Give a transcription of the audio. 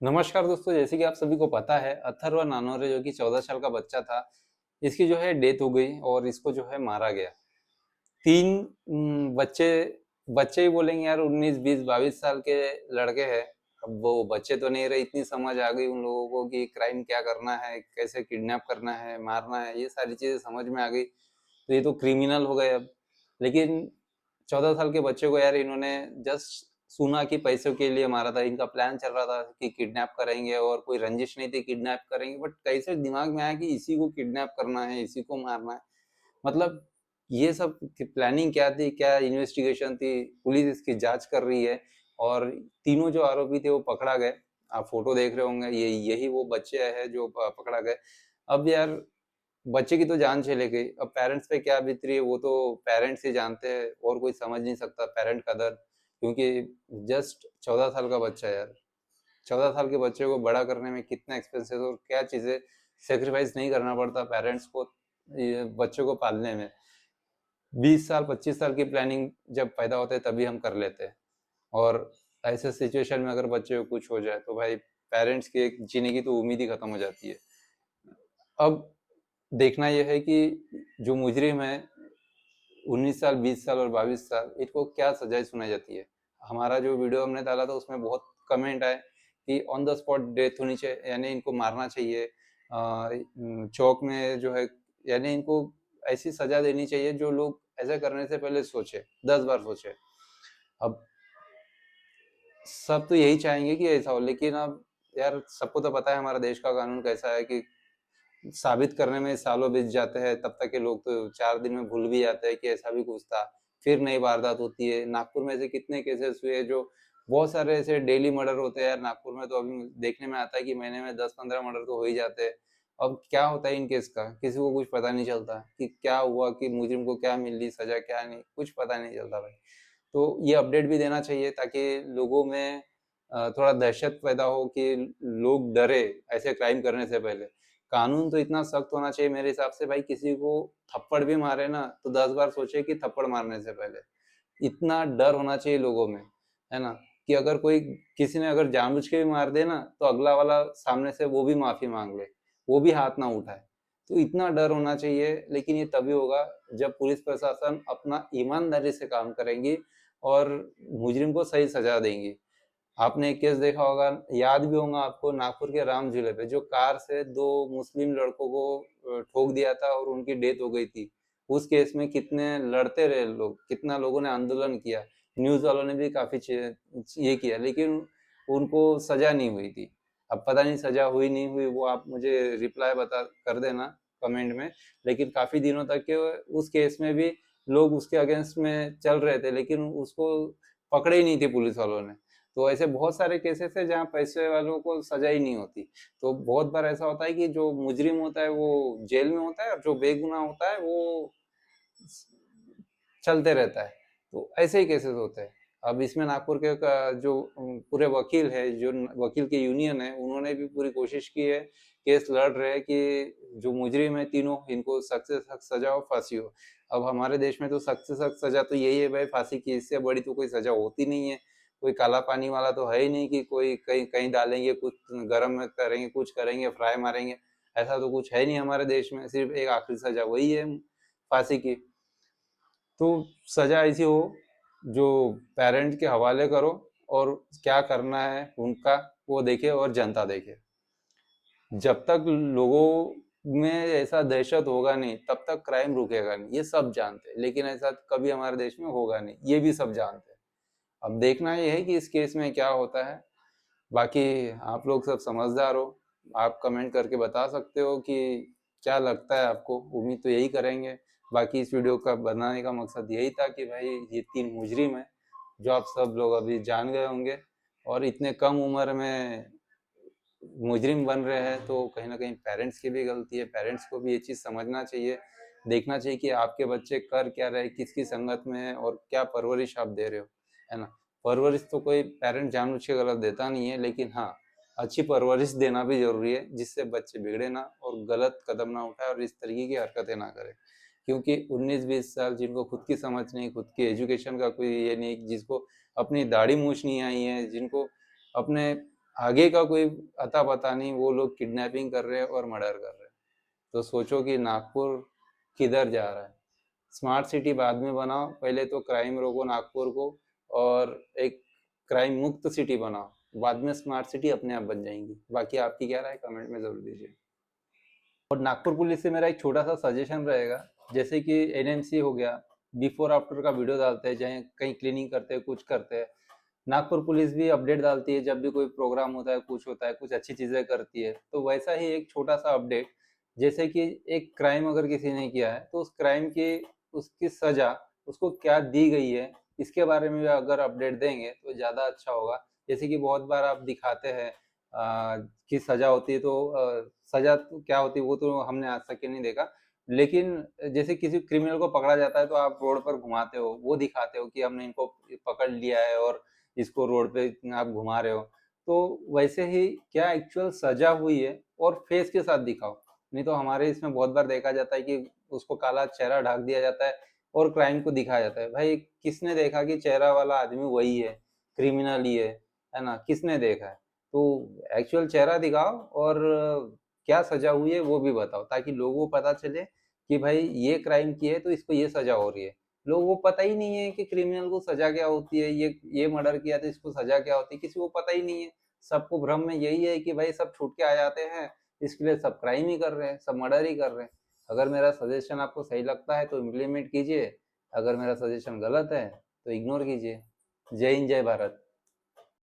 नमस्कार दोस्तों, जैसे कि आप सभी को पता है अथर्व नानोरे जो कि 14 साल का बच्चा था, इसकी जो है डेथ हो गई और इसको जो है मारा गया। 3 बच्चे बच्चे ही बोलेंगे यार, 19, 20, 22 साल के लड़के हैं। अब वो बच्चे तो नहीं रहे, इतनी समझ आ गई उन लोगों को कि क्राइम क्या करना है, कैसे किडनैप करना है, मारना है, ये सारी चीज़ें समझ में आ गई। तो ये तो क्रिमिनल हो गए अब। लेकिन 14 साल के बच्चे को यार इन्होंने जस्ट सुना कि पैसों के लिए मारा था। इनका प्लान चल रहा था कि किडनैप करेंगे और कोई रंजिश नहीं थी किडनैप करेंगे, बट कैसे दिमाग में आया कि इसी को किडनैप करना है, इसी को मारना है। मतलब ये सब प्लानिंग क्या थी, क्या इन्वेस्टिगेशन थी, पुलिस इसकी जांच कर रही है और तीनों जो आरोपी थे वो पकड़ा गए। आप फोटो देख रहे होंगे, ये यही वो बच्चे हैं जो पकड़ा गए। अब यार बच्चे की तो जान चले गई, अब पेरेंट्स पे क्या बीत रही है वो तो पेरेंट्स ही जानते हैं और कोई समझ नहीं सकता पेरेंट का दर्द। क्योंकि जस्ट 14 साल का बच्चा है यार। 14 साल के बच्चे को बड़ा करने में कितना एक्सपेंसिव और क्या चीज़ें सेक्रीफाइस नहीं करना पड़ता पेरेंट्स को ये बच्चों को पालने में। 20 साल 25 साल की प्लानिंग जब पैदा होते हैं तभी हम कर लेते हैं। और ऐसे सिचुएशन में अगर बच्चे को कुछ हो जाए तो भाई पेरेंट्स की एक जीने की तो उम्मीद ही खत्म हो जाती है। अब देखना यह है कि जो मुजरिम है 19 साल 20 साल और 22 साल, इनको क्या सजाएं सुनाई जाती है। हमारा जो वीडियो हमने डाला था उसमें बहुत कमेंट आए कि ऑन द स्पॉट डेथ होनी चाहिए, यानी इनको मारना चाहिए। चौक में जो है, यानी इनको ऐसी सजा देनी चाहिए जो लोग ऐसा करने से पहले सोचे, 10 बार सोचे। अब सब तो यही चाहेंगे कि ऐसा हो, लेकिन अब यार सबको तो पता है हमारा देश का कानून कैसा है कि साबित करने में सालों बीत जाते हैं, तब तक के लोग तो 4 दिन में भूल भी जाते हैं कि ऐसा भी कुछ था। फिर नई वारदात होती है। नागपुर में ऐसे कितने केसेस हुए, जो बहुत सारे ऐसे डेली मर्डर होते हैं यार नागपुर में, तो अभी देखने में आता है कि महीने में 10-15 मर्डर तो हो ही जाते हैं। अब क्या होता है इन केस का, किसी को कुछ पता नहीं चलता कि क्या हुआ, कि मुजरिम को क्या मिल रही सजा, क्या नहीं, कुछ पता नहीं चलता भाई। तो ये अपडेट भी देना चाहिए ताकि लोगों में थोड़ा दहशत पैदा हो कि लोग डरे ऐसे क्राइम करने से पहले। कानून तो इतना सख्त होना चाहिए मेरे हिसाब से भाई, किसी को थप्पड़ भी मारे ना तो 10 बार सोचे कि थप्पड़ मारने से पहले। इतना डर होना चाहिए लोगों में, है ना, कि अगर कोई किसी ने अगर जानबूझ के भी मार दे ना तो अगला वाला सामने से वो भी माफी मांग ले, वो भी हाथ ना उठाए। तो इतना डर होना चाहिए। लेकिन ये तभी होगा जब पुलिस प्रशासन अपना ईमानदारी से काम करेंगी और मुजरिम को सही सजा देंगी। आपने एक केस देखा होगा, याद भी होगा आपको, नागपुर के राम जिले पे जो कार से दो मुस्लिम लड़कों को ठोक दिया था और उनकी डेथ हो गई थी। उस केस में कितने लड़ते रहे लोग, कितना लोगों ने आंदोलन किया, न्यूज वालों ने भी काफी ये किया, लेकिन उनको सजा नहीं हुई थी। अब पता नहीं सजा हुई नहीं हुई, वो आप मुझे रिप्लाई बता कर देना कमेंट में। लेकिन काफी दिनों तक के उस केस में भी लोग उसके अगेंस्ट में चल रहे थे, लेकिन उसको पकड़े ही नहीं थे पुलिस वालों ने। तो ऐसे बहुत सारे केसेस है जहाँ पैसे वालों को सजा ही नहीं होती। तो बहुत बार ऐसा होता है कि जो मुजरिम होता है वो जेल में होता है और जो बेगुनाह होता है वो चलते रहता है। तो ऐसे ही केसेस होते हैं। अब इसमें नागपुर के जो पूरे वकील है, जो वकील के यूनियन है, उन्होंने भी पूरी कोशिश की है, केस लड़ रहे हैं कि जो मुजरिम है तीनों, इनको सख्त से सख्त सजा हो, फांसी हो। अब हमारे देश में तो सख्त से सख्त सजा तो यही है भाई, फांसी की। इससे बड़ी तो कोई सजा होती नहीं है। कोई काला पानी वाला तो है ही नहीं कि कोई कहीं कहीं डालेंगे, कुछ गर्म में करेंगे, कुछ करेंगे, फ्राई मारेंगे। ऐसा तो कुछ है नहीं हमारे देश में, सिर्फ एक आखिरी सजा वही है, फांसी की। तो सजा ऐसी हो जो पेरेंट के हवाले करो और क्या करना है उनका वो देखे और जनता देखे। जब तक लोगों में ऐसा दहशत होगा नहीं तब तक क्राइम रुकेगा नहीं, ये सब जानते हैं। लेकिन ऐसा कभी हमारे देश में होगा नहीं, ये भी सब जानते हैं। अब देखना ये है कि इस केस में क्या होता है। बाकी आप लोग सब समझदार हो, आप कमेंट करके बता सकते हो कि क्या लगता है आपको। उम्मीद तो यही करेंगे। बाकी इस वीडियो का बनाने का मकसद यही था कि भाई ये 3 मुजरिम है जो आप सब लोग अभी जान गए होंगे, और इतने कम उम्र में मुजरिम बन रहे हैं, तो कहीं ना कहीं पेरेंट्स की भी गलती है। पेरेंट्स को भी ये चीज़ समझना चाहिए, देखना चाहिए कि आपके बच्चे कर क्या रहे, किसकी संगत में है और क्या परवरिश आप दे रहे हो, है ना। परवरिश तो कोई पेरेंट जानबूझ के गलत देता नहीं है, लेकिन हाँ, अच्छी परवरिश देना भी जरूरी है जिससे बच्चे बिगड़े ना और गलत कदम ना उठाए और इस तरीके की हरकतें ना करें। क्योंकि 19-20 साल जिनको खुद की समझ नहीं, खुद की एजुकेशन का कोई ये नहीं, जिसको अपनी दाढ़ी मूछ नहीं आई है, जिनको अपने आगे का कोई अता पता नहीं, वो लोग किडनैपिंग कर रहे हैं और मर्डर कर रहे हैं। तो सोचो कि नागपुर किधर जा रहा है। स्मार्ट सिटी बाद में बनाओ, पहले तो क्राइम रोको नागपुर को, और एक क्राइम मुक्त सिटी बनाओ, बाद में स्मार्ट सिटी अपने आप बन जाएंगी। बाकी आपकी क्या राय, कमेंट में जरूर दीजिए। और नागपुर पुलिस से मेरा एक छोटा सा सजेशन रहेगा, जैसे कि एनएमसी हो गया, बिफोर आफ्टर का वीडियो डालते हैं, चाहे कहीं क्लीनिंग करते हैं, कुछ करते हैं। नागपुर पुलिस भी अपडेट डालती है जब भी कोई प्रोग्राम होता है, कुछ होता है, कुछ अच्छी चीजें करती है। तो वैसा ही एक छोटा सा अपडेट, जैसे कि एक क्राइम अगर किसी ने किया है तो उस क्राइम की उसकी सजा उसको क्या दी गई है, इसके बारे में भी अगर अपडेट देंगे तो ज्यादा अच्छा होगा। जैसे कि बहुत बार आप दिखाते हैं कि सजा होती है, तो सजा तो क्या होती है वो तो हमने आज तक के नहीं देखा। लेकिन जैसे किसी क्रिमिनल को पकड़ा जाता है तो आप रोड पर घुमाते हो, वो दिखाते हो कि हमने इनको पकड़ लिया है और इसको रोड पे आप घुमा रहे हो। तो वैसे ही क्या एक्चुअल सजा हुई है और फेस के साथ दिखाओ। नहीं तो हमारे इसमें बहुत बार देखा जाता है कि उसको काला चेहरा ढक दिया जाता है और क्राइम को दिखाया जाता है। भाई किसने देखा कि चेहरा वाला आदमी वही है, क्रिमिनल ही है ना? किसने देखा है? तो एक्चुअल चेहरा दिखाओ और क्या सजा हुई है वो भी बताओ, ताकि लोगों को पता चले कि भाई ये क्राइम किया है तो इसको ये सजा हो रही है। लोगों को पता ही नहीं है कि क्रिमिनल को सजा क्या होती है, ये मर्डर किया तो इसको सजा क्या होती है, किसी को पता ही नहीं है। सबको भ्रम में यही है कि भाई सब छूट के आ जाते हैं, इसके लिए सब क्राइम ही कर रहे हैं, सब मर्डर ही कर रहे हैं। अगर मेरा सजेशन आपको सही लगता है तो इम्प्लीमेंट कीजिए, अगर मेरा सजेशन गलत है तो इग्नोर कीजिए। जय हिंद, जय भारत।